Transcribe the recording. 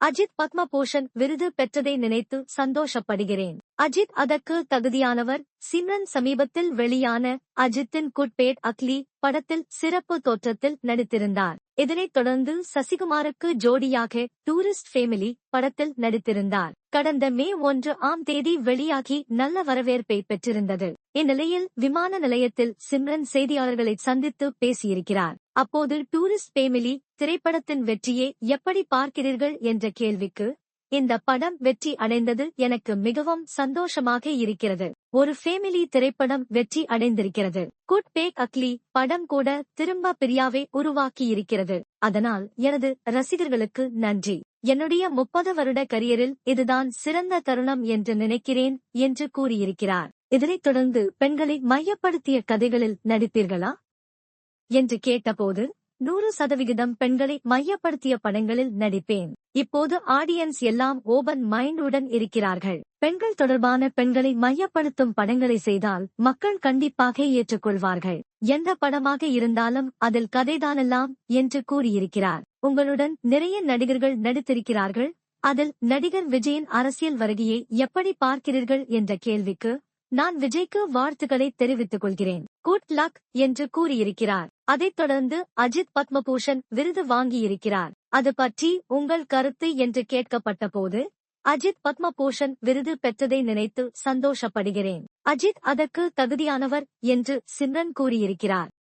அஜித் பத்மபூஷன் விருது பெற்றதை நினைத்து சந்தோஷப்படுகிறேன். அஜித் அதற்கு தகுதியானவர். சிம்ரன் சமீபத்தில் வெளியான அஜித்தின் குட் பேட் அக்லி படத்தில் சிறப்பு தோற்றத்தில் நடித்திருந்தார். இதனைத் தொடர்ந்து சசிகுமாருக்கு ஜோடியாக டூரிஸ்ட் ஃபேமிலி படத்தில் நடித்திருந்தார். கடந்த மே 1 வெளியாகி நல்ல வரவேற்பை பெற்றிருந்தது. இந்நிலையில் விமான நிலையத்தில் சிம்ரன் செய்தியாளர்களை சந்தித்து பேசியிருக்கிறார். அப்போது டூரிஸ்ட் ஃபேமிலி திரைப்படத்தின் வெற்றியை எப்படி பார்க்கிறீர்கள் என்ற கேள்விக்கு, இந்த படம் வெற்றி அடைந்தது எனக்கு மிகவும் சந்தோஷமாக இருக்கிறது. ஒரு ஃபேமிலி திரைப்படம் வெற்றி அடைந்திருக்கிறது. குட் பேட் அக்லி படம் கூட திரும்ப பிரியாவை உருவாக்கியிருக்கிறது. அதனால் எனது ரசிகர்களுக்கு நன்றி. என்னுடைய 30 வருட கரியரில் இதுதான் சிறந்த தருணம் என்று நினைக்கிறேன் என்று கூறியிருக்கிறார். இதனைத் தொடர்ந்து பெண்களை மையப்படுத்திய கதைகளில் நடிப்பீர்களா என்று கேட்டபோது, 100% பெண்களை மையப்படுத்திய படங்களில் நடிப்பேன். இப்போது ஆடியன்ஸ் எல்லாம் ஓபன் மைண்டுடன் இருக்கிறார்கள். பெண்கள் தொடர்பான பெண்களை மையப்படுத்தும் படங்களை செய்தால் மக்கள் கண்டிப்பாக ஏற்றுக்கொள்வார்கள். எந்த படமாக இருந்தாலும் அதில் கதைதானெல்லாம் என்று கூறியிருக்கிறார். உங்களுடன் நிறைய நடிகர்கள் நடித்திருக்கிறார்கள். அதில் நடிகர் விஜயின் அரசியல் வருகையை எப்படி பார்க்கிறீர்கள் என்ற கேள்விக்கு, நான் விஜய்க்கு வாழ்த்துக்களை தெரிவித்துக் கொள்கிறேன். குட் லக் என்று கூறியிருக்கிறார். அதைத் தொடர்ந்து அஜித் பத்மபூஷன் விருது வாங்கியிருக்கிறார். அது பற்றி உங்கள் கருத்து என்று கேட்கப்பட்ட போது, அஜித் பத்மபூஷன் விருது பெற்றதை நினைத்து சந்தோஷப்படுகிறேன். அஜித் அதற்கு தகுதியானவர் என்று சிம்ரன் கூறியிருக்கிறார்.